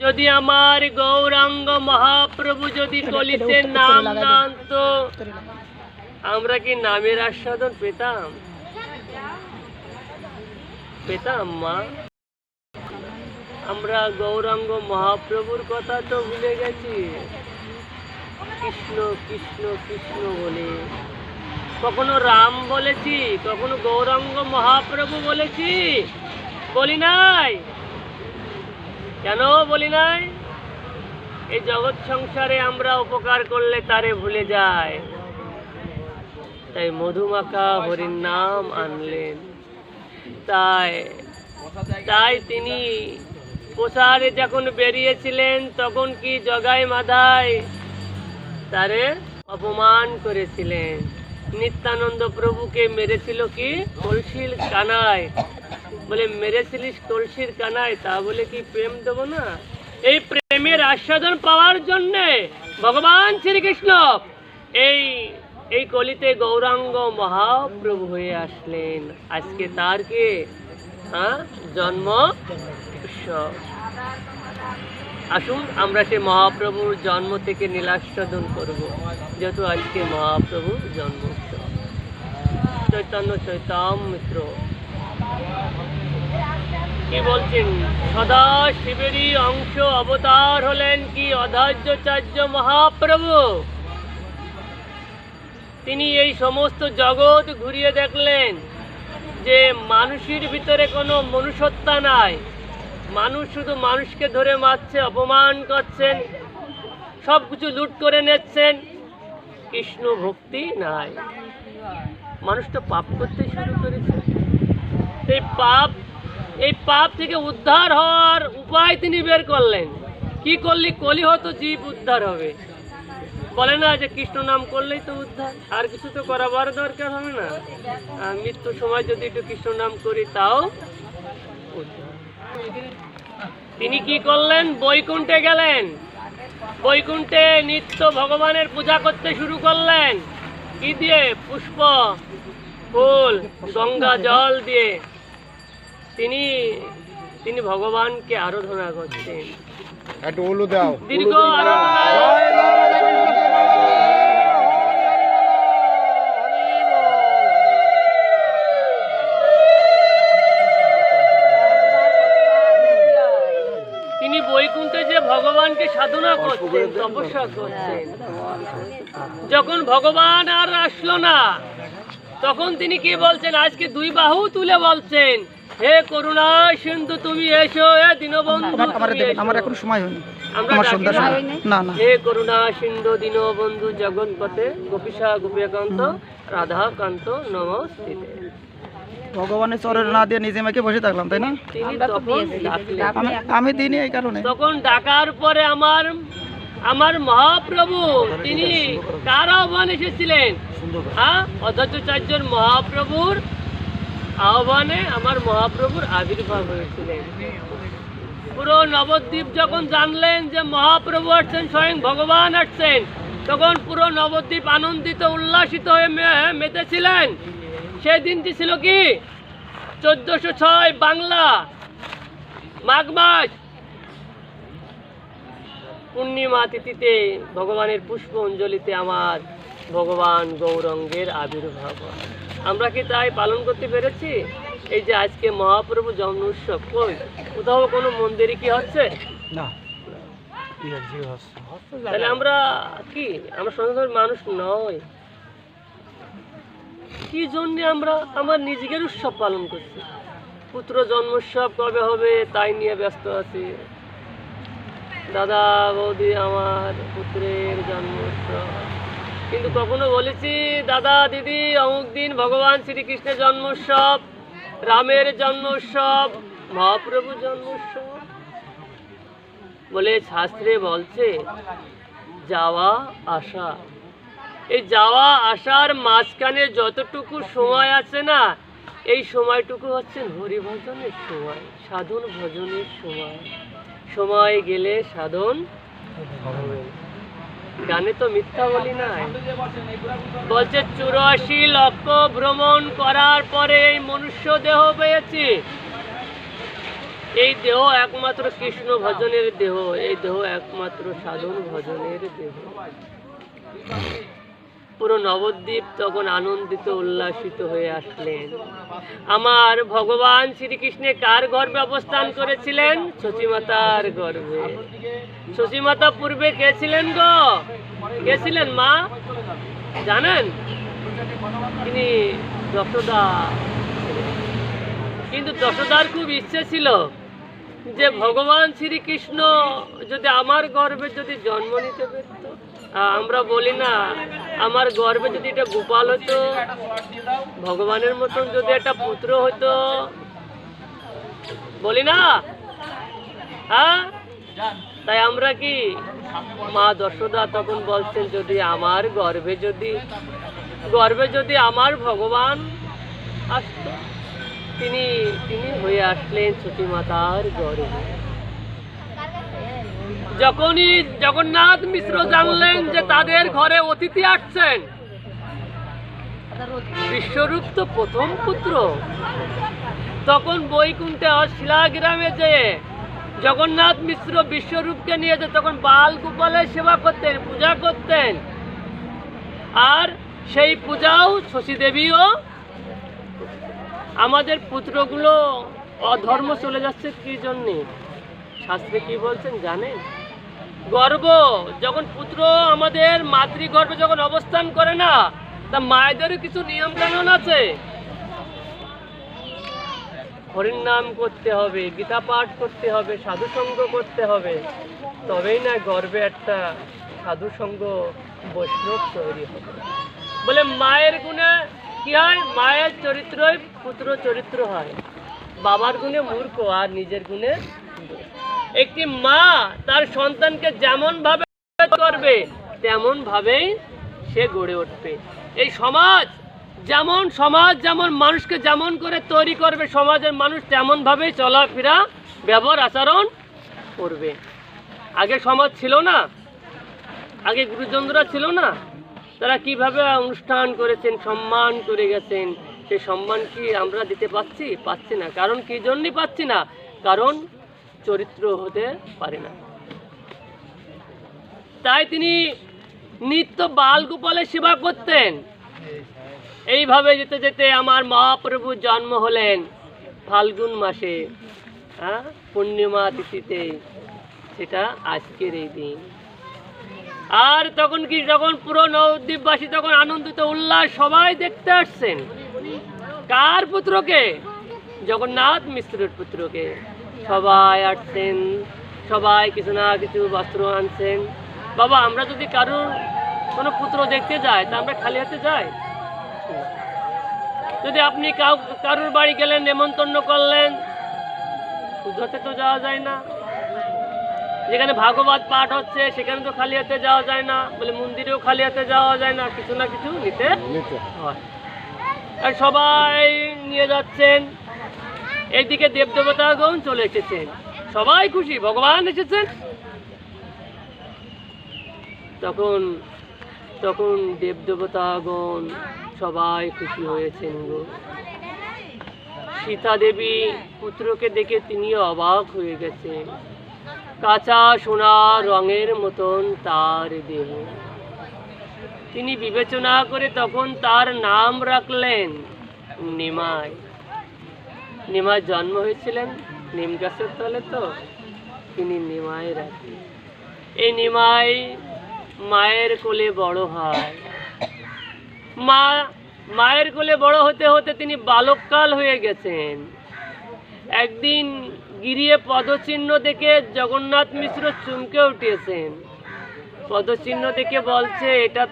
যদি আমার গৌরাঙ্গ মহাপ্রভু যদি কলিতে নাম না আনতো, আমরা কি নামের আস্বাদন পেতাম? পেতাম মা? আমরা গৌরাঙ্গ মহাপ্রভুর কথা তো ভুলে গেছি। কৃষ্ণ কৃষ্ণ কৃষ্ণ বলে কখনো রাম বলেছি, কখনো গৌরাঙ্গ মহাপ্রভু বলেছি? বলি নাই। কেন বলি নাই? এই জগৎ সংসারে আমরা উপকার করলে তারে ভুলে যায়, তাই মধুমাখা হরির নাম আনলেন। তাই তিনি প্রচারে যখন বেরিয়েছিলেন, তখন কি জগাই মাধায় তারে অপমান করেছিলেন। নিত্যানন্দ প্রভুকে মেরেছিল কি কলসির কানায়, বলে মেরেছিলিস কলসির কানায়, তা বলে কি প্রেম দেব না? এই প্রেমের আস্বাদন পাওয়ার জন্যে ভগবান শ্রীকৃষ্ণ এই কলিতে গৌরাঙ্গ মহাপ্রভু হয়ে আসলেন। আজকে তার কে জন্ম উৎসব। আসুন আমরা সে মহাপ্রভুর জন্ম থেকে নীলাস্বাদন করব, যেহেতু আজকে মহাপ্রভুর জন্ম উৎসব। চৈতন্য চৈতামৃত কি বলছেন? সদা শিবেরই অংশ অবতার হলেন কি অধৈর্যচার্য মহাপ্রভু। তিনি এই সমস্ত জগৎ ঘুরিয়ে দেখলেন যে মানুষের ভিতরে কোনো মনুষ্যত্বা নাই। মানুষ শুধু মানুষকে ধরে মারছে, অপমান করছেন, সব কিছু লুট করে নিচ্ছেন, কৃষ্ণ ভক্তি নাই। মানুষ তো পাপ করতে শুরু করেছে। এই পাপ থেকে উদ্ধার হওয়ার উপায় তিনি বের করলেন। কি করলে কলি হতো জীব উদ্ধার হবে? বলে না যে কৃষ্ণ নাম করলেই তো উদ্ধার, আর কিছু তো করাবার দরকার হবে না। মৃত্যুর সময় যদি একটু কৃষ্ণ নাম করি তাও উদ্ধার। তিনি কি করলেন? বৈকুণ্ঠে গেলেন। বৈকুণ্ঠে নিত্য ভগবানের পূজা করতে শুরু করলেন। কি দিয়ে? পুষ্প, ফুল, গঙ্গা জল দিয়ে তিনি ভগবানকে আরাধনা করছেন। দীর্ঘ আরাধনা। তিনি বৈকুণ্ঠে যে ভগবানকে সাধনা করছেন, তপস্যা করছেন। যখন ভগবান আর আসলো না, তখন তিনি কি বলছেন? আজকে দুই বাহু তুলে বলছেন, হে করুণা সিন্ধু তুমি এসো, হে দীনবন্ধু আমার এখন সময় হয়নি, আমার সন্ধ্যা না না, হে করুণা সিন্ধু দীনবন্ধু জগৎপতে গোপীশা গোপীকান্ত রাধাকান্ত নমস্তিতে। ভগবানের চরণ না দিয়ে নিজে মাকে বসে থাকলাম, তাই না? আমি দিনই এই কারণে তখন ডাকার পরে আমার মহাপ্রভু তিনি কার আহ্বানে এসেছিলেন? অধৈর্যচার্যের মহাপ্রভুর আহ্বানে আমার মহাপ্রভুর আবির্ভাব হয়েছিলেন। পুরো নবদ্বীপ যখন জানলেন যে মহাপ্রভু আসছেন, স্বয়ং ভগবান আসছেন, তখন পুরো নবদ্বীপ আনন্দিত উল্লাসিত হয়ে মেতেছিলেন। সেই দিনটি ছিল কি 1406 বাংলা মাঘ মাস পূর্ণিমা তিথিতে ভগবানের পুষ্প অঞ্জলিতে আমার ভগবান গৌরাঙ্গের আবির্ভাব। আমরা কি তাই পালন করতে পেরেছি? এই যে আজকে মহাপ্রভু জন্ম উৎসব, কই কোথাও কোনো মন্দিরে কি হচ্ছে না? তাহলে আমরা কি সনাতন মানুষ নয়? কি জন্য আমরা আমার নিজেদের উৎসব পালন করছি? পুত্র জন্মোৎসব কবে হবে তাই নিয়ে ব্যস্ত আছি। দাদা বৌদি আমার পুত্রের জন্মোৎসব, কিন্তু কখনো বলেছি দাদা দিদি অমুক দিন ভগবান শ্রীকৃষ্ণের জন্মোৎসব, রামের জন্মোৎসব, মহাপ্রভুর জন্মোৎসব? বলে শাস্ত্রে বলছে যাওয়া আসা। এই যাওয়া আসার মাঝখানে যতটুকু সময় আছে না, এই সময়টুকু হচ্ছে হরিভজনের সময়, সাধন ভজনের সময়। সময় গেলে সাধন হবে। গানে তো মিথ্যা বলি নাই। বলছে 84 লক্ষ ভ্রমণ করার পরে এই মনুষ্য দেহ পেয়েছি। এই দেহ একমাত্র কৃষ্ণ ভজনের দেহ, এই দেহ একমাত্র সাধন ভজনের দেহ। পুরো নবদ্বীপ তখন আনন্দিত উল্লাসিত হয়ে আসলেন। আমার ভগবান শ্রীকৃষ্ণে কার গর্ভে অবস্থান করেছিলেন? শচীমাতার গর্ভে। শচীমাতা পূর্বে কে ছিলেন গো? কে ছিলেন মা জানেন? তিনি যশোদা। কিন্তু যশোদার খুব ইচ্ছে ছিল যে ভগবান শ্রীকৃষ্ণ যদি আমার গর্ভে যদি জন্ম নিতে পারত। আমরা বলি না আমার গর্ভে যদি এটা গোপাল হতো, ভগবানের মতন যদি একটা পুত্র হতো, বলি না? হ্যাঁ, তাই আমরা কি মা যশোদা তখন বলছেন যদি আমার গর্ভে যদি আমার ভগবান আসতো, তিনি হয়ে আসলেন সতীমাতার গর্ভে। যখনই জগন্নাথ মিশ্র জানলেন যে তাদের ঘরে অতিথি আসছেন, বিশ্বরূপ তো প্রথম পুত্র, তখন বৈকুণ্ঠে শিলাগ্রামে যে জগন্নাথ মিশ্র বিশ্বরূপকে নিয়ে যে তখন বাল গোপালের সেবা করতেন, পূজা করতেন। আর সেই পূজাও শশী দেবীও। আমাদের পুত্রগুলো অধর্ম চলে যাচ্ছে কি জন্যে? শাস্ত্রে কি বলছেন জানেন? গর্ভ যখন পুত্র আমাদের মাতৃগর্ভে যখন অবস্থান করে না, তা মায়েদেরও কিছু নিয়ম কানুন আছে। হরির নাম করতে হবে, গীতা পাঠ করতে হবে, সাধুসঙ্গ করতে হবে, তবেই না গর্ভে একটা সাধুসঙ্গ বৈষ্ণব তৈরি হবে। বলে মায়ের গুণে কি হয়? মায়ের চরিত্রই পুত্র চরিত্র হয়। বাবার গুণে মূর্খ আর নিজের গুণে। একটি মা তার সন্তানকে যেমন ভাবে করবে তেমন ভাবেই সে গড়ে উঠবে। এই সমাজ যেমন মানুষকে যেমন করে তৈরি করবে, সমাজের মানুষ তেমন ভাবেই চলাফেরা ব্যবহার আচরণ করবে। আগে সমাজ ছিল না, আগে গুরুজনরা ছিল না, তারা কিভাবে অনুষ্ঠান করেছেন, সম্মান করে গেছেন। সেই সম্মান কি আমরা দিতে পাচ্ছি না। কারণ কি জন্যই পাচ্ছি না? কারণ চরিত্র হতে পারে না। তাই তিনি নিত্য বাল গোপালের সেবা করতেন। এইভাবে যেতে যেতে আমার মহাপ্রভু জন্ম হলেন ফাল্গুন মাসে, পূর্ণিমা তিথিতে, সেটা আজকের এই দিন। আর তখন কি, যখন পুরো নবদ্বীপবাসী তখন আনন্দিত উল্লাস, সবাই দেখতে আসছেন কার পুত্রকে? জগন্নাথ মিশ্রের পুত্রকে। সবাই আসছেন, সবাই কিছু না কিছু বস্ত্র আনছেন। বাবা, আমরা যদি কারোর কোনো পুত্র দেখতে যাই তা আমরা খালি হাতে যাই? যদি আপনি কারোর বাড়ি গেলেন, নেমন্তন্ন করলেন, পুজোতে তো যাওয়া যায় না। যেখানে ভাগবত পাঠ হচ্ছে সেখানে তো খালি হাতে যাওয়া যায় না। বলে মন্দিরেও খালি হাতে যাওয়া যায় না, কিছু না কিছু নিতে হয়। আর সবাই নিয়ে যাচ্ছেন। এইদিকে দেবদেবতাগণ চলে এসেছেন, সবাই খুশি, ভগবান এসেছেন। তখন দেবদেবতাগণ সবাই খুশি হয়েছেন গো। সীতা দেবী পুত্রকে দেখে তিনি অবাক হয়ে গেছেন। কাঁচা সোনা রঙের মতন তার দেহ। তিনি বিবেচনা করে তখন তার নাম রাখলেন নিমাই। নিমাই জন্ম হয়েছিলেন নিম গাছের তলে, তো তিনি নিমাই রাখেন। এই নিমাই মায়ের কোলে বড় হয়। মায়ের কোলে বড় হতে হতে তিনি বালককাল হয়ে গেছেন। একদিন গিরিয়ে পদচিহ্ন দেখে জগন্নাথ মিশ্র চমকে উঠেছেন। পদচিহ্ন দেখে বলছে, এটা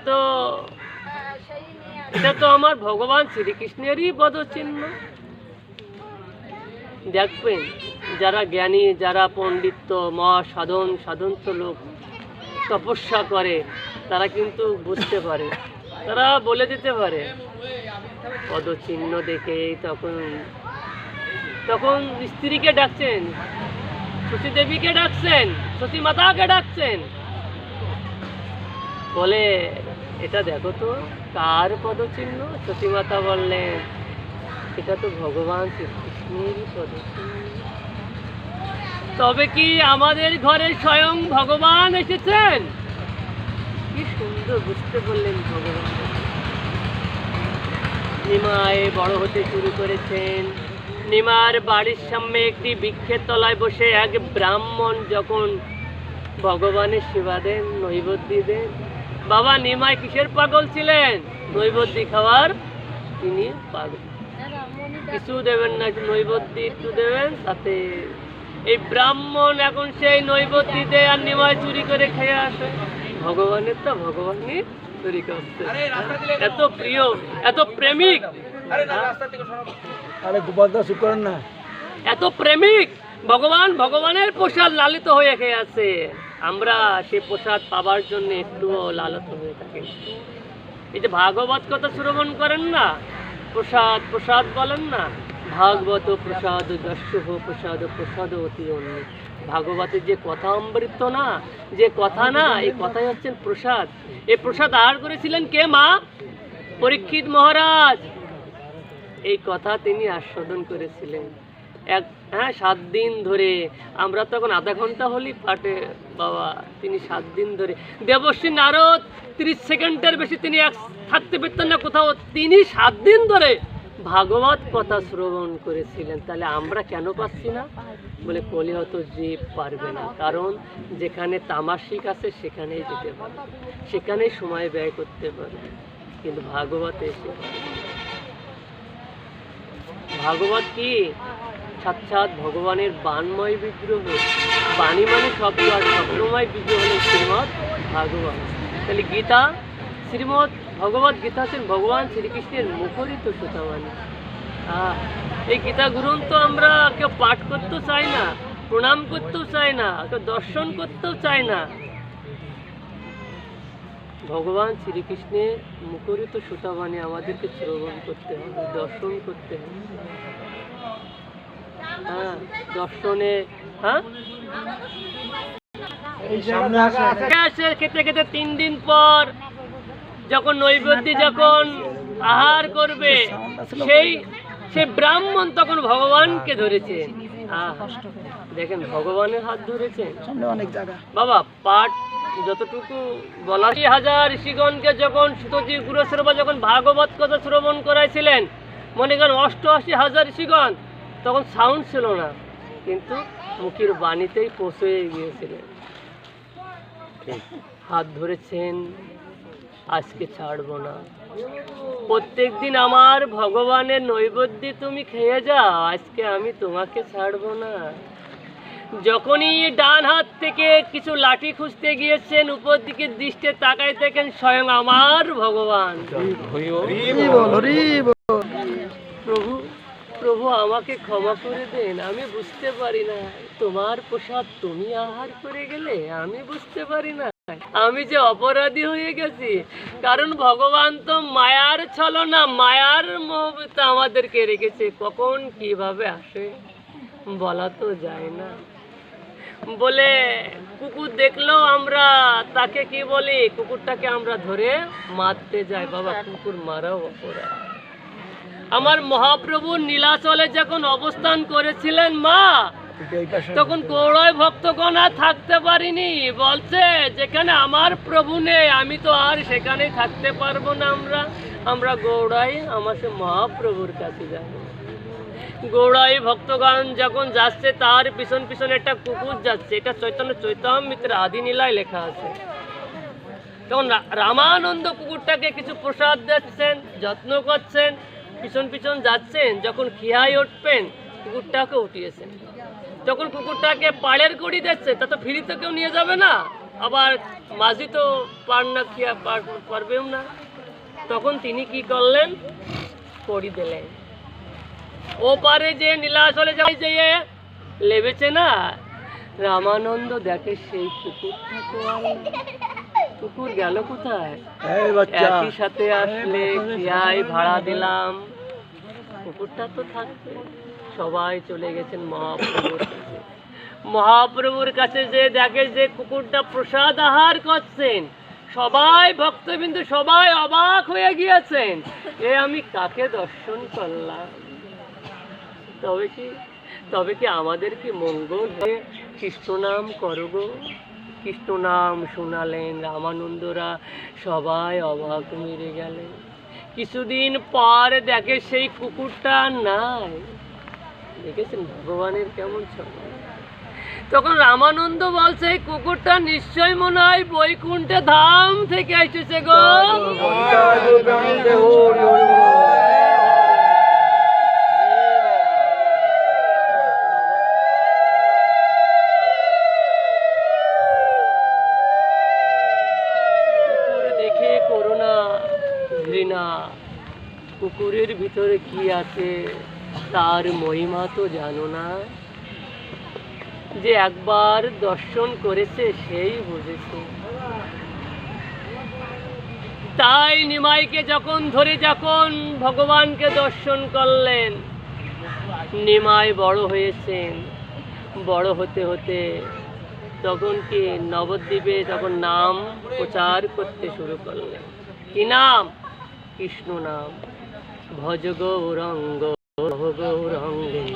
তো আমার ভগবান শ্রীকৃষ্ণেরই পদচিহ্ন। দেখবেন যারা জ্ঞানী, যারা পণ্ডিত, সাধন্ত লোক তপস্যা করে, তারা কিন্তু বুঝতে পারে, তারা বলে দিতে পারে। পদচিহ্ন দেখে তখন স্ত্রীকে ডাকছেন, শচী দেবীকে ডাকছেন, শচী মাতাকে ডাকছেন। বলে, এটা দেখো তো কার পদচিহ্ন? শচী মাতা বললেন, এটা তো ভগবান শ্রীকৃষ্ণেরই পদচিহ্ন। তবে কি আমাদের ঘরে স্বয়ং ভগবান এসেছেন? কি সুন্দর বুঝতে পারলেন ভগবান। নিমাই বড় হতে শুরু করেছেন। নিমার বাড়ির সামনে একটি বৃক্ষের তলায় বসে এক ব্রাহ্মণ যখন ভগবানের সেবা দেন, নৈবেদ্য দেন। বাবা নিমাই কিসের পাগল ছিলেন? নৈবেদ্য খাওয়ার তিনি পাগল। কিছু দেবেন না, নৈবেদ্য একটু দেবেন তাতে। এই ব্রাহ্মণ এখন সেই নৈবেদ্য দেয় আর নিমাই চুরি করে খেয়ে আসে। ভগবানের তো ভগবানই চুরি করছে। এত প্রিয়, এত প্রেমিক, এত প্রেমিক ভগবান, ভগবানের প্রসাদ লালিত হয়ে খেয়ে আছে। আমরা সে প্রসাদ পাবার জন্য একটুও লালিত হয়ে থাকি। এই যে ভাগবত কথা শ্রবণ করেন না, প্রসাদ প্রসাদ বলেন না, ভাগবত প্রসাদ যস্য প্রসাদ প্রসাদ অতি অন্য। ভাগবতের যে কথা অমৃত না, যে কথা না, এই কথাই হচ্ছেন প্রসাদ। এই প্রসাদ আহার করেছিলেন কে? মা পরীক্ষিত মহারাজ। এই কথা তিনি আস্বাদন করেছিলেন 7 দিন ধরে। আমরা তখন আধা ঘন্টা হলি পাঠে বাবা, তিনি 7 দিন ধরে। দেবশ্রী নারদ 30 সেকেন্ডের বেশি তিনি থাকতে পারতেন না কোথাও। তিনি 7 দিন ধরে ভাগবত কথা শ্রবণ করেছিলেন। তাহলে আমরা কেন পাচ্ছি না? বলে কলিহত জীব পারবে না। কারণ যেখানে তামাশিক আছে সেখানেই যেতে পারবে, সেখানেই সময় ব্যয় করতে পারবে, কিন্তু ভাগবতে এসে ভাগবত কি? সাক্ষাৎ ভগবানের বাণময় বিগ্রহ। বাণী মানে শব্দ, আর শব্দময় বিগ্রহ হলেন শ্রীমৎ ভাগবত। তাহলে গীতা, শ্রীমৎ ভগবত গীতা হচ্ছেন ভগবান শ্রীকৃষ্ণের মুখরিত সুতাবাণী। এই গীতা গ্রন্থ আমরা কেউ পাঠ করতেও চাই না, প্রণাম করতেও চাই না, কেউ দর্শন করতেও চাই না। ভগবান শ্রীকৃষ্ণের মুখরিত সুতাবাণী আমাদেরকে শ্রবণ করতে হবে, দর্শন করতে হবে। দর্শনে খেতে খেতে 3 দিন পর যখন নৈবেদ্য যখন আহার করবে, সেই ব্রাহ্মণ তখন ভগবানকে ধরেছে। দেখেন ভগবানের হাত ধরেছে অনেক জায়গা। বাবা পাঠ যতটুকু বলা, 1000 ঋষিগণকে যখন সুতজি গুরুশ্রবা যখন ভাগবত কথা শ্রবণ করাইছিলেন, মনে করেন 88,000 ঋষিগণ, তখন সাউন্ড ছিল না, কিন্তু মুখের বাণীতেই পৌঁছে গিয়েছিলেন। হাত ধরেছেন, আজকে ছাড়বো না। প্রত্যেক দিন আমার ভগবানের নৈবেদ্য তুমি খেয়ে যাও, আজকে আমি তোমাকে ছাড়বো না। যখনই ডান হাত থেকে কিছু লাঠি খুঁজতে গিয়েছেন, উপর দিকে দৃষ্টি তাকাই দেখেন স্বয়ং আমার ভগবান। প্রভু, প্রভু আমাকে ক্ষমা করে দেন, আমি বুঝতে পারি না। তোমার প্রসাদ তুমি আহার করে গেলে, আমি বুঝতে পারি না। আমি যে অপরাধী হয়ে গেছি। কারণ ভগবান তো মায়ার ছলনা, মায়ার মোহতে আমাদেরকে রেখেছে। কখন কিভাবে আসে বলা তো যায় না। বলে কুকুর দেখলেও আমরা তাকে কি বলি? কুকুরটাকে আমরা ধরে মারতে যাই। বাবা কুকুর মারাও অপরাধ। আমার মহাপ্রভু নীলাচলে যখন অবস্থান করেছিলেন মা, তখন গৌড়ায় ভক্তগণ আর থাকতে পারিনি। বলছে যেখানে আমার প্রভু নেই, আমি তো আর সেখানে থাকতে পারবো না। আমরা গৌড়ায় আমার সে মহাপ্রভুর কাছে যাব। গৌড়ায় ভক্তগণ যখন যাচ্ছে, তার পিছন পিছনে একটা কুকুর যাচ্ছে। এটা চৈতন্য চৈতন্যমিত্র আদি নীলায় লেখা আছে। তখন রামানন্দ কুকুরটাকে কিছু প্রসাদ দিচ্ছেন, যত্ন করছেন, পিছন পিছন যাচ্ছেন। যখন খিয়ায় উঠবেন, কুকুরটাকে উঠিয়েছেন। যখন কুকুরটাকে পাড়ের কড়ি দিচ্ছে, তা তো ফিরিতে কেউ নিয়ে যাবে না, আবার মাঝি তো পার না, খিয়া পারবেও না। তখন তিনি কি করলেন? কড়ি দিলেন। ও পারে যে নীলাচলে যেয়ে লেবেছে না, রামানন্দ দেখে সেই কুকুরটাকে আর কুকুর গেল কোথায়? একই সাথে আসলে খিয়ায় ভাড়া দিলাম, কুকুরটা তো থাকবে। সবাই চলে গেছেন মহাপ্রভুর কাছে। মহাপ্রভুর কাছে যে দেখে যে কুকুরটা প্রসাদ আহার করছেন, সবাই ভক্তবিন্দু সবাই অবাক হয়ে গিয়েছেন। এ আমি কাকে দর্শন করলাম? তবে কি আমাদের কি মঙ্গল? কৃষ্ণ নাম করো গো। কৃষ্ণ নাম শোনালেন রামানন্দরা, সবাই অবাক মেরে গেলেন। কিছুদিন পর দেখে সেই কুকুরটা আর নাই। দেখেছেন ভগবানের কেমন ছবি। তখন রামানন্দ বলছে এই কুকুরটা নিশ্চয় মনে হয় বৈকুণ্ঠে ধাম থেকে এসেছে গো। কুকুর দেখে করুণা ঘৃণা, কুকুরের ভিতরে কি আছে তার মহিমা তো জানো না। যে একবার দর্শন করেছে সেই বুঝেছে। তাই নিমাইকে যখন ধরে যখন ভগবানকে দর্শন করলেন, নিমাই বড় হয়েছেন। বড় হতে হতে তখন কি নবদ্বীপে তখন নাম প্রচার করতে শুরু করলেন। কি নাম? কৃষ্ণ নাম। ভজ গৌরঙ্গ লহ গৌরঙ্গে,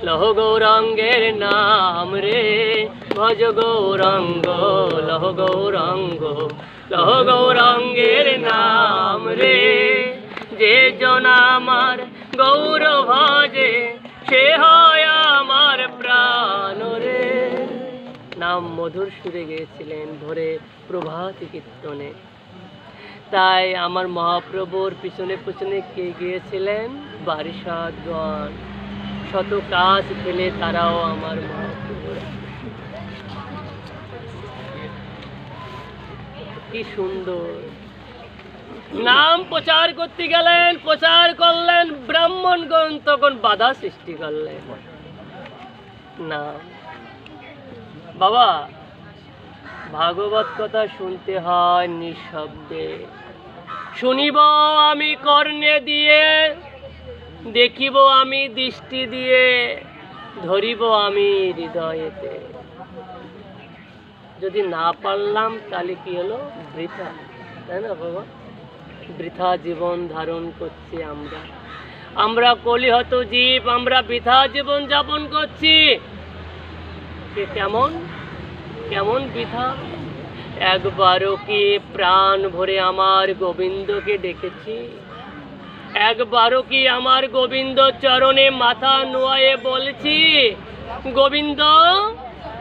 লহ গৌরঙ্গের নাম রে। ভজ গৌরঙ্গ লহ গৌরঙ্গ, লহ গৌরঙ্গের নাম রে। যে জন আমার গৌর ভজে, সে হয় আমার প্রাণ রে। নাম মধুর সুরে গেয়েছিলেন ভোরে প্রভাতী কীর্তনে। তাই আমার মহাপ্রভুর পিছনে পিছনে কে গিয়েছিলেন? বারিশাদগণ। শত কাজ ফেলে তারাও আমার মহাপ্রভু। কি সুন্দর নাম প্রচার করতে গেলেন, প্রচার করলেন। ব্রাহ্মণগণ তখন বাধা সৃষ্টি করলেন। নাম বাবা, ভাগবত কথা শুনতে হয় নিঃশব্দে। শুনিব আমি কর্ণে দিয়ে, দেখিব আমি দৃষ্টি দিয়ে, ধরিব আমি হৃদয়েতে। যদি না পারলাম তাহলে কি হলো? বৃথা, তাই না বাবা? বৃথা জীবন ধারণ করছি আমরা। আমরা কলিহত জীব, আমরা বৃথা জীবন যাপন করছি। কেমন কেমন বৃথা? একবারও কি প্রাণ ভরে আমার গোবিন্দকে ডেকেছি? একবারও কি আমার গোবিন্দ চরণে মাথা নোয়ায়ে বলছি, গোবিন্দ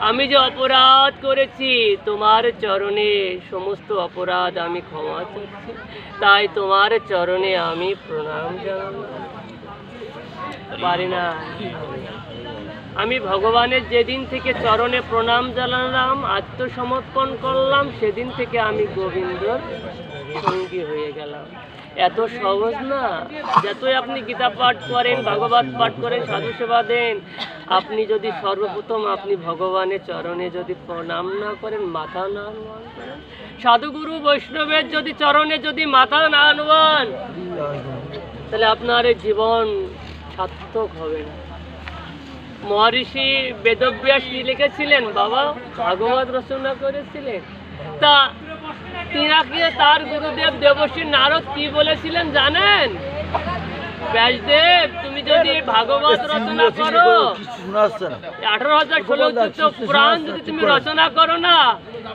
আমি যে অপরাধ করেছি, তোমার চরণে সমস্ত অপরাধ আমি ক্ষমা চাচ্ছি, তাই তোমার চরণে আমি প্রণাম জানালাম? পারি না। আমি ভগবানের যেদিন থেকে চরণে প্রণাম জানালাম, আত্মসমর্পণ করলাম, সেদিন থেকে আমি গোবিন্দর সঙ্গী হয়ে গেলাম। এত সহজ না। যতই আপনি গীতা পাঠ করেন, ভাগবত পাঠ করেন, সাধু সেবা দেন, আপনি যদি সর্বপ্রথম আপনি ভগবানের চরণে যদি প্রণাম না করেন, মাথা না নোয়ান করেন, সাধুগুরু বৈষ্ণবের যদি চরণে যদি মাথা না নোয়ান, তাহলে আপনার এই জীবন সার্থক হবে না। মহর্ষি বেদব্যাস কি লিখেছিলেন বাবা? ভাগবত রচনা করেছিলেন। তা তিনাকে তার গুরুদেব দেবশ্রী নারদ কি বলেছিলেন জানেন? ব্যাসদেব, তুমি যদি ভাগবত রচনা করো, 18,016 পুরাণ যদি তুমি রচনা করো না,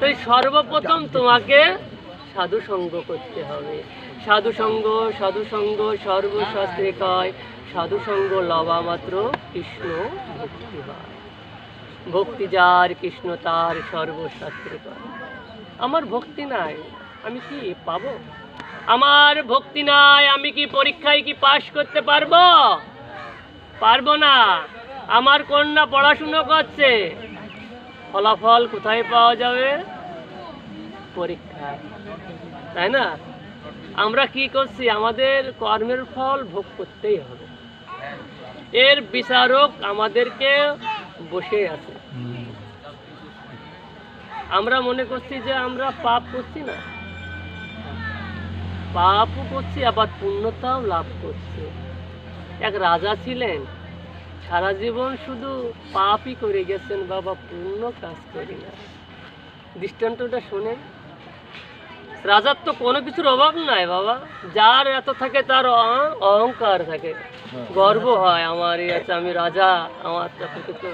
তাই সর্বপ্রথম তোমাকে সাধু সঙ্গ করতে হবে। সাধু সঙ্গ, সাধু সঙ্গ সর্বশাস্ত্রে কয়, সাধু সঙ্গ লবা মাত্র কৃষ্ণ ভক্তি হয়। ভক্তি যার কৃষ্ণ তার সর্বশাস্ত্রে কয়। আমার ভক্তি নাই, আমি কি পাবো? আমার ভক্তি নাই, আমি কি পরীক্ষায় কি পাশ করতে পারবো? পারবো না। আমার কন্যা পড়াশুনো করছে, ফলাফল কোথায় পাওয়া যাবে? পরীক্ষায়, তাই না? আমরা কি করছি? আমাদের কর্মের ফল ভোগ করতেই হবে। এর বিচারক আমাদেরকে বসে আছে। আমরা মনে করছি যে আমরা পাপ করছি না, পাপও করছি আবার পুণ্যতাও লাভ করছি। এক রাজা ছিলেন, সারা জীবন শুধু পাপই করে গেছেন বাবা, পুণ্য কাজ করি না। দৃষ্টান্তটা শোনেন। রাজার তো কোনো কিছুর অভাব নাই বাবা। যার এত থাকে তার অহংকার থাকে, গর্ব হয়, আমার এই আছে, আমি রাজা, আমার তো কিছু।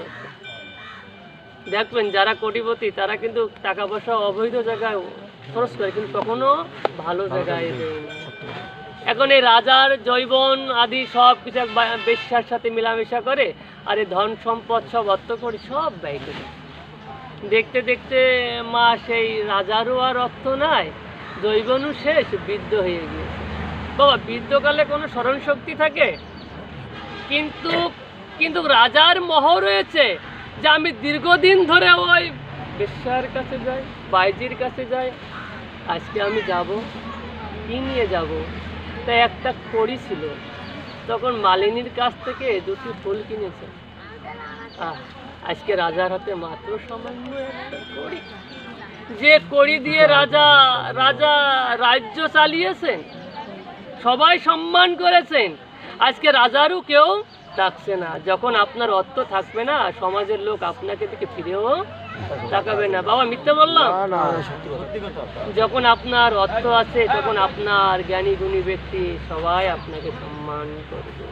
দেখবেন যারা কোটিপতি তারা কিন্তু টাকা পয়সা অবৈধ জায়গায় খরচ করে, কিন্তু কখনো ভালো জায়গায় দেয় না। এখন এই রাজার জৈবন আদি সব কিছু বেশ্যার সাথে মেলামেশা করে, আর এই ধন সম্পদ সব অর্থ করে সব ব্যয় করে। দেখতে দেখতে মা সেই রাজারও আর অর্থ নাই, জৈবনও শেষ, বৃদ্ধ হয়ে গিয়েছে। বাবা, বৃদ্ধকালে কোনো স্মরণ শক্তি থাকে? কিন্তু কিন্তু রাজার মোহ রয়েছে যে আমি দীর্ঘদিন ধরে ওই বেশ্যার কাছে যাই, বাইজির কাছে যাই, আজকে আমি যাব, কি নিয়ে যাব? তাই একটা কড়ি ছিল, তখন মালিনীর কাছ থেকে 2টি ফুল কিনেছে। আজকে রাজার হাতে মাত্র সামান্য একটা কড়ি, যে কড়ি দিয়ে রাজা রাজ্য চালিয়েছেন, সবাই সম্মান করেছেন, আজকে রাজারও কেউ ডাকছে না। যখন আপনার অর্থ থাকবে না, সমাজের লোক আপনাকে দিকে ফিরেও তাকাবে না। বাবা, মিথ্যে বললাম? যখন আপনার অর্থ আছে, তখন আপনার জ্ঞানী গুণী ব্যক্তি সবাই আপনাকে সম্মান করবে।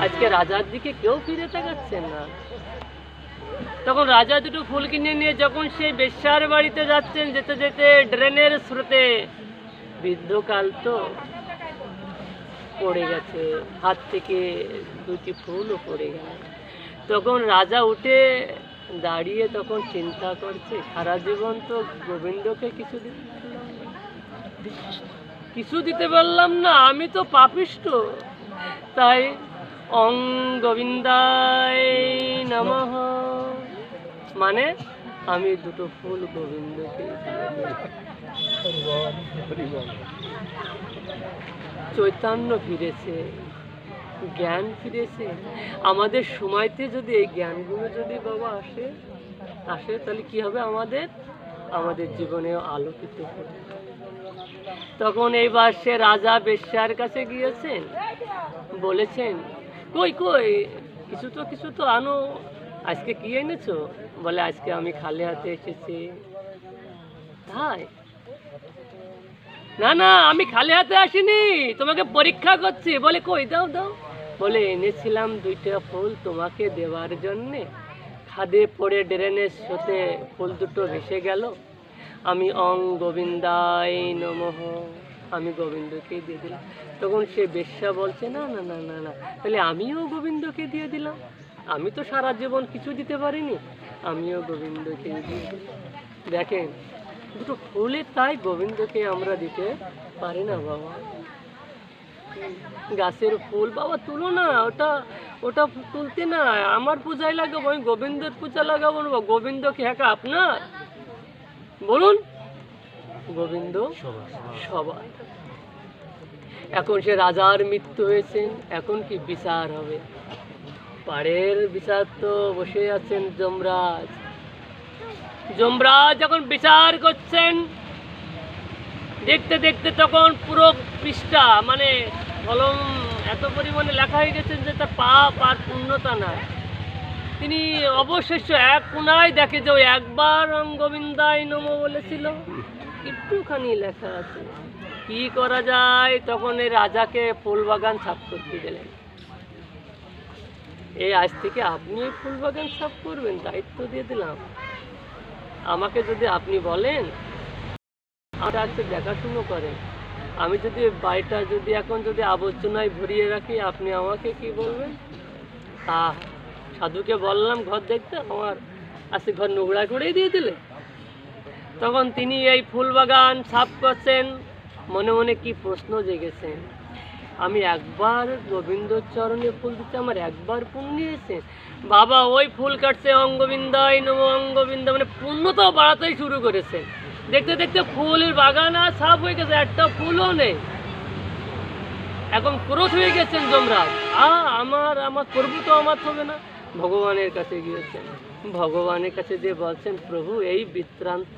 আজকে রাজার দিকে কেউ ফিরে তাকাচ্ছেন না। তখন রাজা 2টো ফুল কিনে নিয়ে যখন সেই বেশ্যার বাড়িতে যাচ্ছেন, যেতে যেতে ড্রেনের স্রোতে বৃদ্ধকাল তো পড়ে গেছে, হাত থেকে 2টি ফুলও পড়ে গেল। তখন রাজা উঠে দাঁড়িয়ে তখন চিন্তা করছে, সারা জীবন তো গোবিন্দকে কিছু দিতে পারলাম না, আমি তো পাপিষ্ঠ। তাই অং গোবিন্দায় নমঃ, মানে আমি 2টো ফুল গোবিন্দকে চৈতন্য ফিরেছে, জ্ঞান ফিরেছে। আমাদের সময়তে যদি এই জ্ঞানগুলো যদি বাবা আসে তাহলে কি হবে? আমাদের জীবনে আলোকিত হবে। তখন এইবার সে রাজা বেশ্যার কাছে গিয়েছেন, বলেছেন, কই কিছু তো আনো, আজকে কি এনেছো? বলে, আজকে আমি খালি হাতে এসেছি। তাই? না, আমি খালি হাতে আসিনি, তোমাকে পরীক্ষা করছি। বলে, কই দাও। বলে, এনেছিলাম 2টা ফুল তোমাকে দেওয়ার জন্যে, খাদে পড়ে ড্রেনের স্রোতে ফুল 2টো ভেসে গেল। আমি অং গোবিন্দায় নমঃ, আমি গোবিন্দকে দিয়ে দিলাম। তখন সে বেশ্যা বলছে, না, তাহলে আমিও গোবিন্দকে দিয়ে দিলাম। আমি তো সারা জীবন কিছু দিতে পারিনি, আমিও গোবিন্দকে দিয়ে দিলাম। দেখেন, 2টো ফুলে তাই গোবিন্দকে আমরা দিতে পারি না বাবা। গাছের ফুল বাবা তুলো না, ওটা তুলতে না, আমার পূজায় লাগাবো, আমি গোবিন্দের পূজা লাগাবো না। গোবিন্দ কি একা আপনার? বলুন, গোবিন্দ সবার। এখন সে রাজার মৃত্যু হয়েছে, এখন কি বিচার হবে? পাড়ের বিচার তো বসে আছেন যমরাজ। যখন বিচার করছেন, দেখতে দেখতে তখন পুরো পৃষ্ঠা মানে কলম এত পরিমাণে লেখা হয়ে গেছে যে তার পাপ আর পূর্ণতা নাই। তিনি অবশেষে এক কোনায় দেখে যে ওই একবার গোবিন্দায় নমঃ বলেছিল, একটুখানি লেখা আছে। কি করা যায়? তখন এই রাজাকে ফুল বাগান সাফ করতে দিলেন। আজ থেকে আপনি ফুল বাগান সাফ করবেন, দায়িত্ব দিয়ে দিলাম। আমাকে যদি আপনি বলেন, আমরা আজকে দেখাশুনো করেন, আমি যদি বাড়িটা এখন আবর্জনায় ভরিয়ে রাখি, আপনি আমাকে কি বলবেন? সাধুকে বললাম ঘর দেখতে, আমার আজকে ঘর নোংরা করেই দিয়ে দিলে। তখন তিনি এই ফুল বাগান সাফ করছেন, মনে মনে কি প্রশ্ন জেগেছেন, আমি একবার গোবিন্দর চরণে ফুল দিতে আমার একবার পুণ্য হয়েছে। বাবা ওই ফুল কাটছে অঙ্গবিন্দায় নমঃ, অঙ্গবিন্দ মানে পুণ্যতাও বাড়াতেই শুরু করেছে। দেখতে দেখতে ফুলের বাগান আর সাফ হয়ে গেছে, একটা ফুলও নেই। এখন ক্রোধ হয়ে গেছেন যমরাজ, আমার প্রভু তো আমার হবে না। ভগবানের কাছে গিয়েছেন, ভগবানের কাছে যে বলছেন, প্রভু এই বৃত্তান্ত,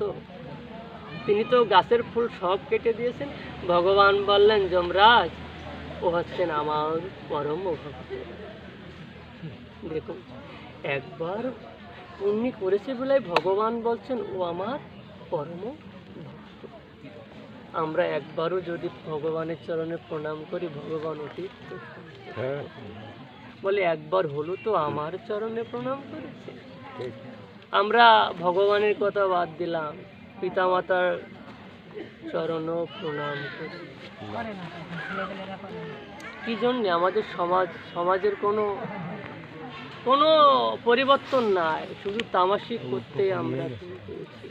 তিনি তো গাছের ফুল সব কেটে দিয়েছেন। ভগবান বললেন, যমরাজ ও হচ্ছেন আমার পরম ভক্ত। দেখুন, একবার পুণ্য করেছে বলে ভগবান বলছেন ও আমার পরম ভক্ত। আমরা একবারও যদি ভগবানের চরণে প্রণাম করি, ভগবান অতি বলে একবার হলো তো আমার চরণে প্রণাম করেছে। আমরা ভগবানের কথা বাদ দিলাম, পিতামাতার চরণও প্রণাম করি। কি জন্যে? আমাদের সমাজের কোনো পরিবর্তন নাই, শুধু তামাশি করতে আমরা শুরু করেছি।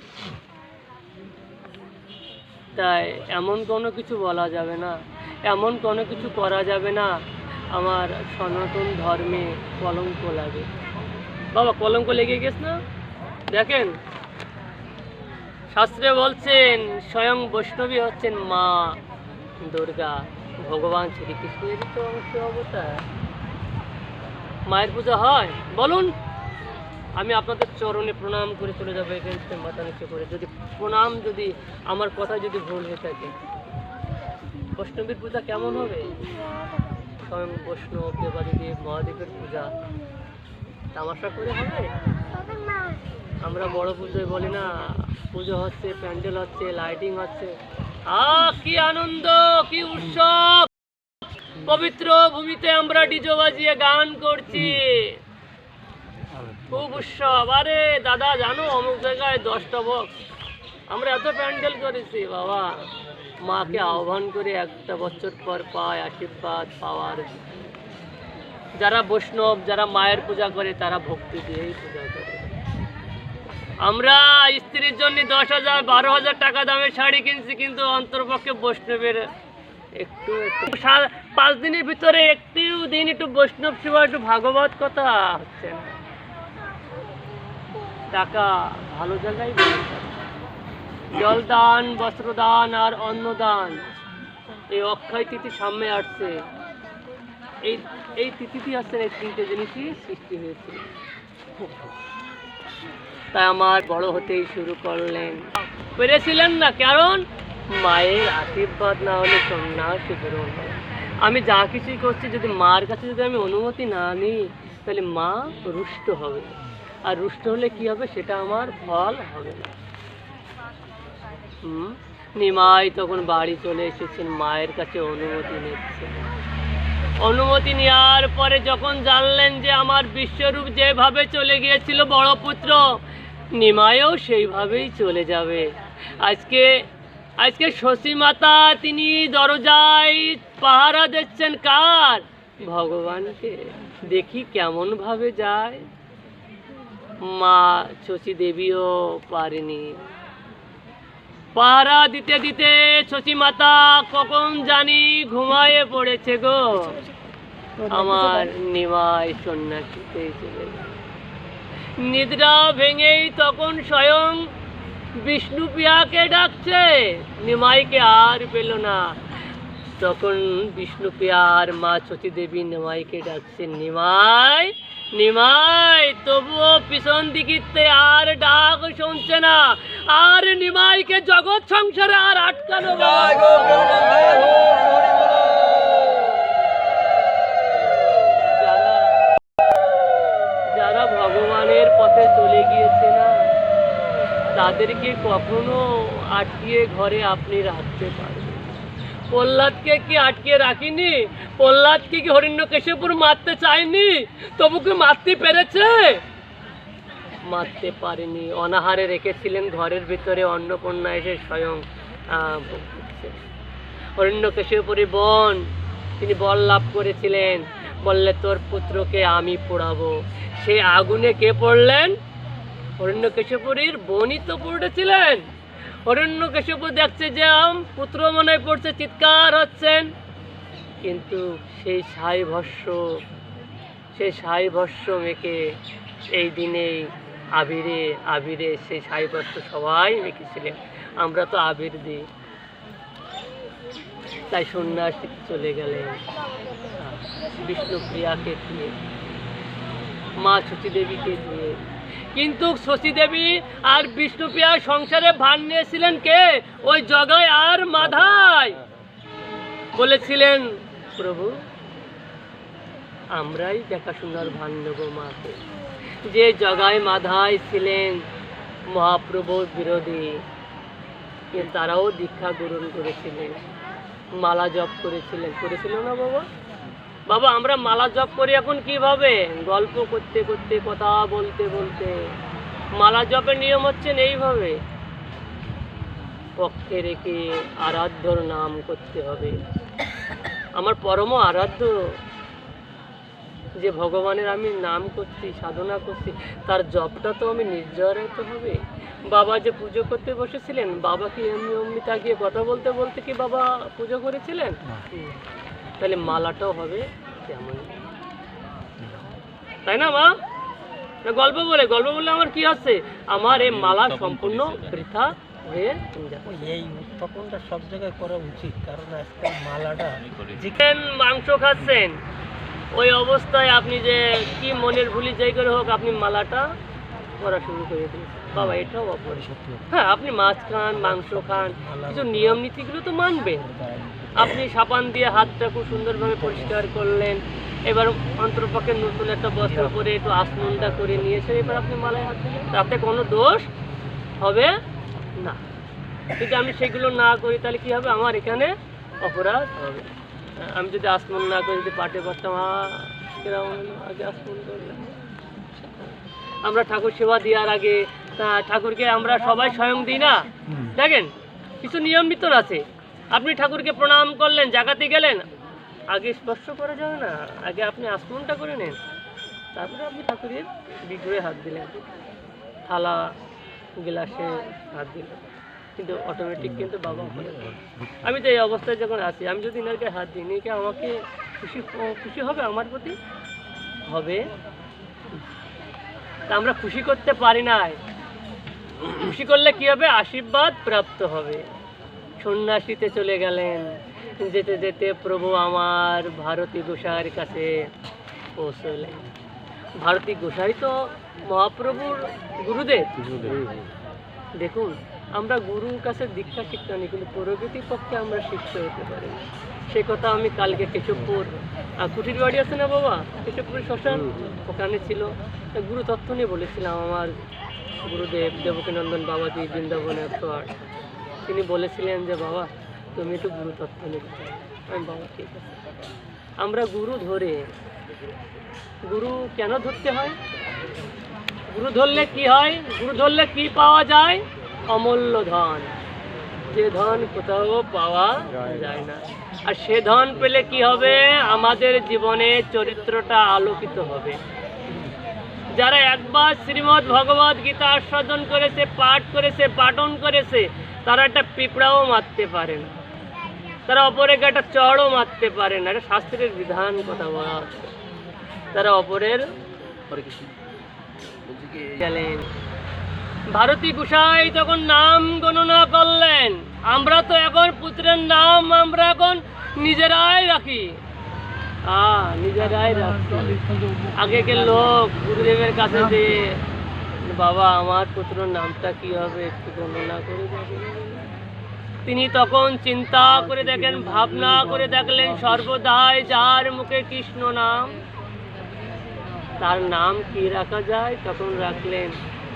তাই এমন কোনো কিছু বলা যাবে না, এমন কোনো কিছু করা যাবে না আমার সনাতন ধর্মে কলঙ্ক লাগে। বাবা কলঙ্ক লেগে গেছে না? দেখেন শাস্ত্রে বলছেন স্বয়ং বৈষ্ণবী হচ্ছেন মা দুর্গা, ভগবান শ্রীকৃষ্ণের তো অংশ অবতার। মায়ের পূজা হয় বলুন? আমি আপনাদের চরণে প্রণাম করে চলে যাবো এখান থেকে মাথা নিচু করে। যদি প্রণাম, যদি আমার কথা যদি ভুল হয়ে থাকে, বৈষ্ণবীর পূজা কেমন হবে? স্বয়ং বৈষ্ণব দেবাদিদেব মহাদেবের পূজা তামাশা করে হবে? আমরা বড় পুজোয় বলি না, পুজো হচ্ছে, প্যান্ডেল হচ্ছে, লাইটিং হচ্ছে, কি আনন্দ, কি উৎসব! পবিত্র ভূমিতে আমরা ডিজে বাজিয়ে গান করছি, খুব উৎসব। আরে দাদা জানো অমুক জায়গায় 10টা বক্স, আমরা এত প্যান্ডেল করেছি। বাবা মাকে আহ্বান করে একটা বছর পর পায় আশীর্বাদ পাওয়ার। যারা বৈষ্ণব, যারা মায়ের পূজা করে, তারা ভক্তি দিয়েই পূজা করে। আমরা স্ত্রীর জন্য 10,000 12,000 টাকা দামের শাড়ি কিনছি, কিন্তু অন্তরপক্ষে বৈষ্ণবের একটু 5 দিনের ভিতরে একটু দিন একটু বৈষ্ণব সেবা, একটু ভাগবত কথা হচ্ছে না। টাকা ভালো জায়গায় জলদান, বস্ত্রদান আর অন্নদান। এই অক্ষয় তিথি সামনে আসছে, এই তিথিটি আসছে, এই 3টে জিনিসই সৃষ্টি হয়েছে। তাই আমার বড় হতেই শুরু করলেন, পেরেছিলেন না, কারণ মায়ের আশীর্বাদ না হলে সন্ন্যাসী গ্রহণ হয়। আমি যা কিছুই করছি, যদি মার কাছে যদি আমি অনুমতি না নিই, তাহলে মা রুষ্ট হবে, আর রুষ্ট হলে কি হবে, সেটা আমার ফল হবে না। নিমাই তখন বাড়ি চলে এসেছেন, মায়ের কাছে অনুমতি নিচ্ছেন। অনুমতি নেওয়ার পরে যখন জানলেন যে আমার বিশ্বরূপ যেভাবে চলে গিয়েছিল বড় পুত্র, নিমাইও সেইভাবেই চলে যাবে। আজকে শশী মাতা তিনি দরজায় পাহারা দিচ্ছেন কার? ভগবানকে। দেখি কেমন ভাবে যায়। মা শশী দেবীও পারেনি, পাহারা দিতে দিতে শশী মাতা কখন জানি ঘুমায়ে পড়েছে গো। আমার নিমাই সন্ন্যাসীতে চলে গেল। নিদ্রা ভেঙেই তখন স্বয়ং বিষ্ণুপ্রিয়াকে ডাকছে, নিমাইকে আর পেল না। তখন বিষ্ণুপ্রিয়ার মা সতী দেবী নিমাইকে ডাকছে, নিমাই নিমাই, তবুও পিছন দিকিতে আর ডাক শুনছে না। আর নিমাইকে জগৎ সংসারে আর আটকানো যারা ভগবানের পথে চলে গিয়েছে না, তাদেরকে কখনো আটকিয়ে ঘরে আপনি রাখতে পারবেন। প্রহ্লাদকে কি আটকে রাখিনি? প্রহ্লাদকে কি হিরণ্যকশিপুর মারতে চায়নি? তবু কি মারতে পেরেছে? মারতে পারেনি। অনাহারে রেখেছিলেন ঘরের ভিতরে, অন্নপূর্ণা এসে স্বয়ং হিরণ্যকশিপুরী বোন, তিনি বর লাভ করেছিলেন, বললে তোর পুত্রকে আমি পোড়াবো। সেই আগুনে কে পড়লেন? হিরণ্যকশিপুরীর বোনই তো পড়েছিলেন। হিরণ্যকশিপু দেখছে যে পুত্র মনে পড়ছে, চিৎকার হচ্ছেন, কিন্তু সেই সাই ভস্য মেখে এই দিনেই আবিরে সেই সাই ভস্য সবাই মেখেছিলেন। আমরা তো আবির দিই। তাই সন্ন্যাসী চলে গেলেন বিষ্ণুপ্রিয়াকে দিয়ে, মা সতী দেবীকে দিয়ে। কিন্তু শশী দেবী আর বিষ্ণুপ্রিয়া সংসারে ভার নিয়েছিলেন কে? ওই জগাই আর মাধাই। বলেছিলেন প্রভু আমরাই দেখাশোনার ভার নেব মাকে। যে জগাই মাধাই ছিলেন মহাপ্রভুর বিরোধী, তারাও দীক্ষা গ্রহণ করেছিলেন, মালা জপ করেছিল না বাবা? বাবা আমরা মালা জপ করি এখন কিভাবে? গল্প করতে করতে, কথা বলতে বলতে, মালা জপের নিয়ম হচ্ছেন এইভাবে, পক্ষে রেখে আরাধ্যর নাম করতে হবে। আমার পরম আরাধ্য যে ভগবানের আমি নাম করছি, সাধনা করছি, তার জপটা তো আমি নির্জরে তো হবে। বাবা যে পুজো করতে বসেছিলেন, বাবা কি এমনি অমনি তাকিয়ে কথা বলতে বলতে কি বাবা পুজো করেছিলেন? তাহলে মালাটাও হবে তেমন, তাই না মা? গল্প বলে আমার কি হচ্ছে, আমার এই মালা সম্পূর্ণ বৃথা হয়ে যাবে। এই উত্থাপনটা সব জায়গায় করা উচিত, কারণ আজকাল মালাটা চিকেন মাংস খাচ্ছেন, ওই অবস্থায় আপনি যে কি মনের ভুলি যাই করে হোক আপনি মালাটা করা শুরু করে দিন, বাবা এটাও অপরিষ্কার। হ্যাঁ, আপনি মাছ খান, মাংস খান, কিছু নিয়ম নীতিগুলো তো মানবেন। আপনি সাবান দিয়ে হাতটা খুব সুন্দরভাবে পরিষ্কার করলেন, এবার অন্তরপক্ষে নতুন একটা বস্ত্র পরে একটু আসমনটা করে নিয়েছে, এবার আপনি মালায় হাত দিলেন, তাতে কোনো দোষ হবে না। কিন্তু আমি সেগুলো না করি তাহলে কি হবে, আমার এখানে অপরাধ হবে। আমি যদি আসমন না করি, যদি পাটে পারতাম, আগে আসমন করলাম। আমরা ঠাকুর সেবা দেওয়ার আগে ঠাকুরকে আমরা সবাই স্বয়ং দিই না, দেখেন কিছু নিয়ম ভিতর আছে। আপনি ঠাকুরকে প্রণাম করলেন, জাগাতে গেলেন, আগে স্পর্শ করা যাবে না, আগে আপনি আসমনটা করে নেন, তারপরে আপনি ঠাকুরের বিগ্রহে হাত দিলেন, থালা গ্লাসে হাত দিলেন, কিন্তু অটোমেটিক কিন্তু বাবা হবে। আমি তো এই অবস্থায় যখন আছি, আমি যদি ইনারকে হাত দিই, ইনি কি আমাকে খুশি হবে আমার প্রতি? হবে। তা আমরা খুশি করতে পারি নাই, খুশি করলে কি হবে, আশীর্বাদ প্রাপ্ত হবে। সন্ন্যাসীতে চলে গেলেন, যেতে যেতে প্রভু আমার ভারতী গোসাইয়ের কাছে পৌঁছলেন। ভারতী গোসাই তো মহাপ্রভুর গুরুদেব। দেখুন, আমরা গুরুর কাছে দীক্ষা শিক্ষা নিই, কিন্তু প্রকৃতির পক্ষে আমরা শিষ্য হতে পারি না। সে কথা আমি কালকে কেশবপুর কুঠির বাড়ি আছে না বাবা, কেশবপুরের শ্মশান, ওখানে ছিল, গুরু তত্ত্ব নিয়ে বলেছিলাম। আমার গুরুদেব দেবকীনন্দন বাবাজি বৃন্দাবনে একবার তিনি বলেছিলেন যে বাবা তুমি একটু গুরু তত্ত্ব নিতে চাও। আমি বাবা ঠিক আছে। আমরা গুরু ধরে, গুরু কেন ধরতে হয়? গুরু ধরলে কি হয়? গুরু ধরলে কি পাওয়া যায়? অমূল্য ধন, যে ধন কোথাও পাওয়া যায় না। আর সে ধন পেলে কি হবে? আমাদের জীবনে চরিত্রটা আলোকিত হবে। যারা একবার শ্রীমদ্ ভগবদ গীতা আস্বাদন করেছে, পাঠ করেছে, পাঠন করেছে, তারা একটা পিঁপড়াও মারতে পারে না, তারা অপরের একটা চড়ও মারতে পারে না। এটা শাস্ত্রের বিধান কথা বলা হচ্ছে। তারা অপরের গেলেন। ভারতী গোসাই তখন নাম গণনা করলেন। আমরা তো এখন পুত্রের নাম আমরা এখন নিজেরাই রাখি, নিজেরাই রাখি। আগেকার লোক গুরুদেবের কাছে যে বাবা আমার পুত্রের নামটা কি হবে একটু গণনা করে দেখেন। তিনি তখন চিন্তা করে দেখেন, ভাবনা করে দেখলেন, সর্বদাই যার মুখে কৃষ্ণ নাম, তার নাম কি রাখা যায়? তখন রাখলেন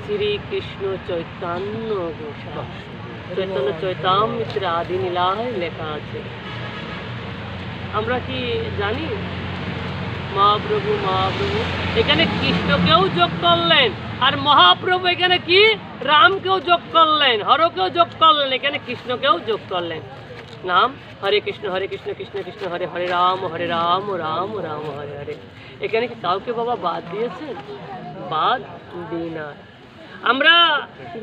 শ্রীকৃষ্ণ চৈতন্য গোসাই। চৈতন্য চৈতামৃত আদি নীলায় লেখা আছে। আমরা কি জানি মহাপ্রভু? মহাপ্রভু এখানে কৃষ্ণকেও যোগ করলেন, আর মহাপ্রভু এখানে কি রামকেও যোগ করলেন, হরকেও যোগ করলেন, এখানে কৃষ্ণকেও যোগ করলেন। নাম হরে কৃষ্ণ কৃষ্ণ কৃষ্ণ হরে হরে, রাম রাম রাম হরে হরে। এখানে কি কাউকে বাবা বাদ দিয়েছেন? বাদ দিই না। আমরা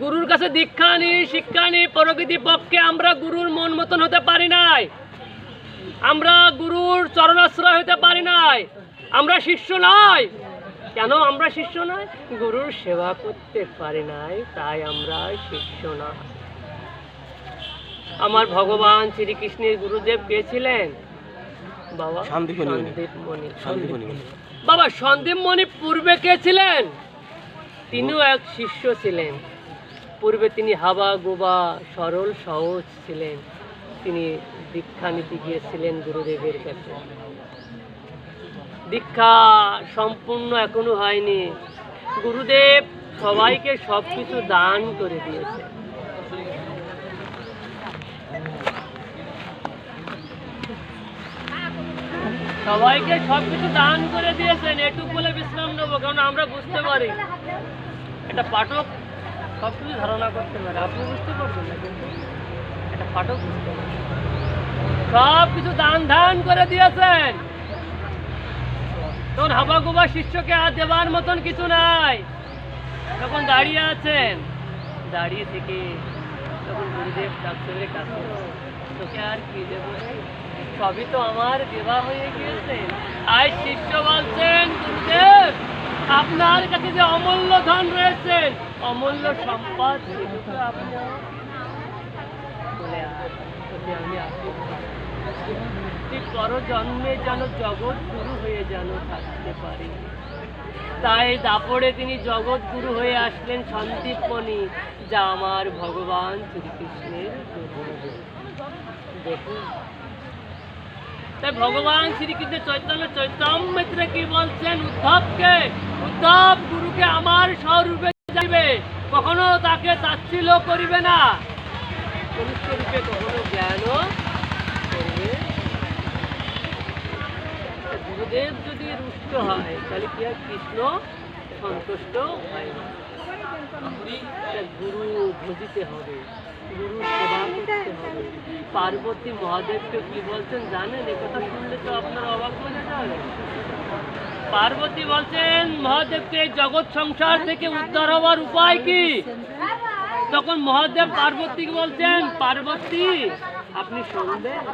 গুরুর কাছে দীক্ষা নিই, শিক্ষা নিই, প্রকৃতি পক্ষে আমরা গুরুর মন মতন হতে পারি নাই, আমরা গুরুর চরণাশ্রয় হতে পারি নাই, আমরা শিষ্য নয়। কেন আমরা শিষ্য নয়? গুরুর সেবা করতে পারি নাই, তাই আমরা শিষ্য না। আমার ভগবান শ্রীকৃষ্ণের গুরুদেব কে ছিলেন? বাবা সন্দীপমণি। বাবা সন্দীপমণি পূর্বে কে ছিলেন? তিনিও এক শিষ্য ছিলেন। পূর্বে তিনি হাবা গোবা সরল সহজ ছিলেন। তিনি দীক্ষা নিতে গিয়েছিলেন গুরুদেবের কাছে। দীক্ষা সম্পূর্ণ এখনো হয়নি। গুরুদেব সবাইকে সবকিছু দান করে দিয়েছে। সবাইকে সবকিছু দান করে দিয়েছেন। এটুকু বলে বিশ্রাম নেবো, কারণ আমরা বুঝতে পারি একটা পাঠক সব কিছু ধারণা করতে পারে, আপনি বুঝতে পারবেন না, কিন্তু একটা ফাটক বুঝতে পারবেন। সব কিছু দান ধান করে দিয়েছেন, তখন হাবাগুবা শিষ্যকে আর দেবার মতন কিছু নাই। তখন দাঁড়িয়ে আছেন, দাঁড়িয়ে থেকে তখন গুরুদেব ডাক্তারের কাছে, তোকে আর কি দেবো, সবই তো আমার দেওয়া হয়ে গিয়েছে। আর শিষ্য বলছেন, গুরুদেব আপনার কাছে যে অমূল্য ধন রয়েছেন, অমূল্য সম্পদ, সেগুলো আপনি বলে আমি আপনি ঠিক পর জন্মে যেন জগৎ গুরু হয়ে যেন থাকতে পারি। তাই দাপড়ে তিনি জগৎ গুরু হয়ে আসলেন সন্দীপমণি, যা আমার ভগবান শ্রীকৃষ্ণের দেখুন। তাই ভগবান শ্রীকৃষ্ণ চৈতন্য কি বলছেন উদ্ধবকে, উদ্ধব গুরুকে আমার স্বরূপে যাইবে, কখনো তাকে তাচ্ছিল্য করিবে না, মনুষ্য রূপে কখনো জ্ঞানও করবে। গুরুদেব যদি রুষ্ট হয় তাহলে কি আর কৃষ্ণ সন্তুষ্ট হয় না। গুরু ভজিতে হবে, গুরু সেবা করতে হবে। পার্বতী মহাদেবকে কি বলছেন জানেন? এ কথা শুনলে তো আপনার অবাক হয়ে যাবে। পার্বতী বলছেন মহাদেবকে জগৎ সংসার থেকে উদ্ধার হওয়ার উপায় কি? তখন মহাদেব পার্বতীকে বলছেন, পার্বতী আপনি শুনবেন,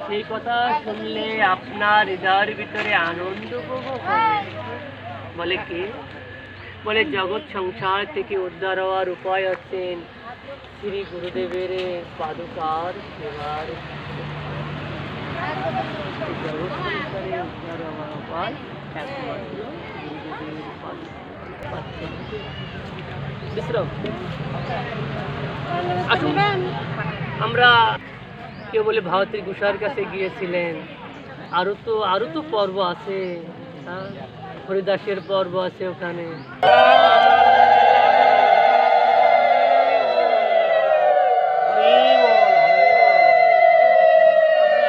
সেই কথা শুনলে আপনার হৃদয়ের ভিতরে আনন্দ উপভোগ হবে। বলে কি? বলে জগৎ সংসার থেকে উদ্ধার হওয়ার উপায় হচ্ছেন শ্রী গুরুদেবের পাদুকার সেবার। জগৎ সংসারে উদ্ধার হওয়ার উপায় একমাত্র গুরুদেবের পাদুকা। বিশ্রাম আসুন, আমরা কেউ বলে ভারতী ঘোষার কাছে গিয়েছিলেন, আরো তো পর্ব আছে, হরিদাসের পর্ব আছে ওখানে।